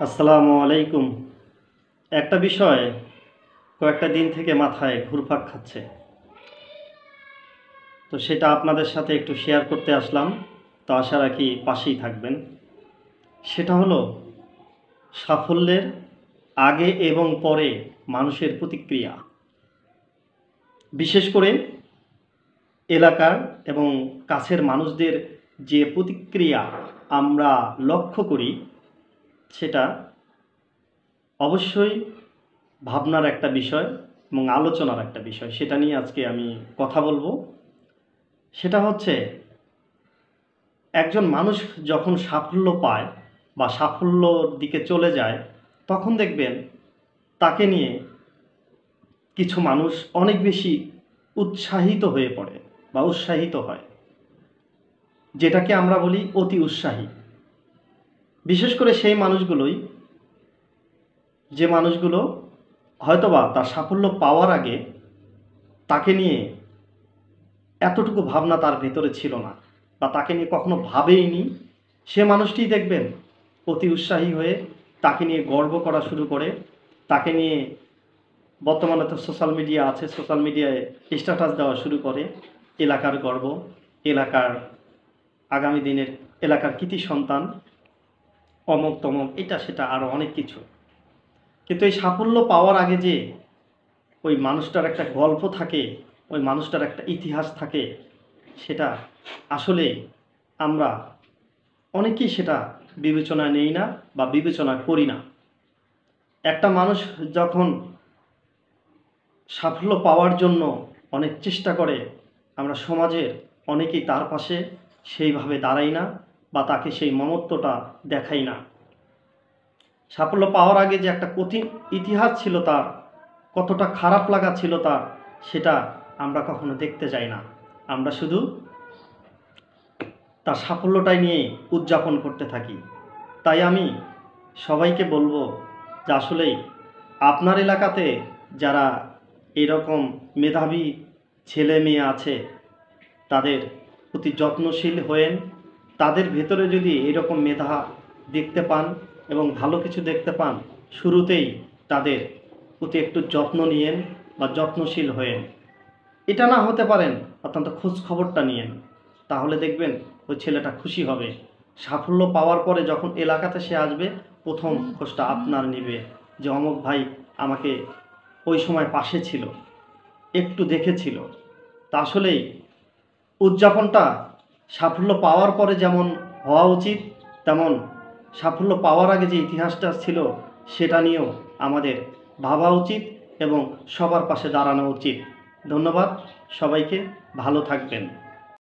আসসালামু আলাইকুম। একটা বিষয় কয়েকটা দিন থেকে মাথায় ঘুরপাক খাচ্ছে। তো সেটা আপনাদের সাথে একটু শেয়ার করতে আসলাম। তো আশা রাখি পাশেই থাকবেন। সেটা হলো সাফল্যের আগে এবং পরে মানুষের প্রতিক্রিয়া। বিশেষ করে এলাকার এবং কাছের মানুষদের যে প্রতিক্রিয়া আমরা লক্ষ্য করি, সেটা অবশ্যই ভাবনার একটা বিষয় এবং আলোচনার একটা বিষয়। সেটা নিয়ে আজকে আমি কথা বলবো। সেটা হচ্ছে, একজন মানুষ যখন সাফল্য পায় বা সাফল্যর দিকে চলে যায়, তখন দেখবেন তাকে নিয়ে কিছু মানুষ অনেক বেশি উৎসাহিত হয়ে পড়ে বা উৎসাহিত হয়, যেটাকে আমরা বলি অতি উৎসাহী। বিশেষ করে সেই মানুষগুলোই, যে মানুষগুলো হয়তোবা তার সাফল্য পাওয়ার আগে তাকে নিয়ে এতটুকু ভাবনা তার ভেতরে ছিল না বা তাকে নিয়ে কখনো ভাবেইনি। সে মানুষটি দেখবেন অতি উৎসাহী হয়ে তাকে নিয়ে গর্ব করা শুরু করে। তাকে নিয়ে বর্তমানে তো সোশ্যাল মিডিয়া আছে, সোশ্যাল মিডিয়ায় স্ট্যাটাস দেওয়া শুরু করে। এলাকার গর্ব, এলাকার আগামী দিনের এলাকার কৃতি সন্তান, অমক তমক, এটা সেটা আরও অনেক কিছু। কিন্তু এই সাফল্য পাওয়ার আগে যে ওই মানুষটার একটা গল্প থাকে, ওই মানুষটার একটা ইতিহাস থাকে, সেটা আসলে আমরা অনেকেই সেটা বিবেচনায় নেই না বা বিবেচনা করি না। একটা মানুষ যখন সাফল্য পাওয়ার জন্য অনেক চেষ্টা করে, আমরা সমাজের অনেকেই তার পাশে সেইভাবে দাঁড়াই না বা তাকে সেই মমত্বটা দেখাই না। সাফল্য পাওয়ার আগে যে একটা কঠিন ইতিহাস ছিল তার, কতটা খারাপ লাগা ছিল তার, সেটা আমরা কখনো দেখতে যাই না। আমরা শুধু তার সাফল্যটাই নিয়ে উদযাপন করতে থাকি। তাই আমি সবাইকে বলবো যে আসলেই আপনার এলাকাতে যারা এরকম মেধাবী ছেলে মেয়ে আছে, তাদের প্রতি যত্নশীল হয়েন। তাদের ভেতরে যদি এরকম মেধা দেখতে পান এবং ভালো কিছু দেখতে পান, শুরুতেই তাদের প্রতি একটু যত্ন নিয়েন বা যত্নশীল হয়েন। এটা না হতে পারেন, অত্যন্ত খোঁজ খবরটা নিয়েন। তাহলে দেখবেন ওই ছেলেটা খুশি হবে। সাফল্য পাওয়ার পরে যখন এলাকাতে সে আসবে, প্রথম খোঁজটা আপনার নেবে, যে অমুক ভাই আমাকে ওই সময় পাশে ছিল, একটু দেখেছিল। তা আসলেই উদযাপনটা সাফল্য পাওয়ার পরে যেমন হওয়া উচিত, তেমন সাফল্য পাওয়ার আগে যে ইতিহাসটা ছিল সেটা নিয়েও আমাদের ভাবা উচিত এবং সবার পাশে দাঁড়ানো উচিত। ধন্যবাদ সবাইকে, ভালো থাকবেন।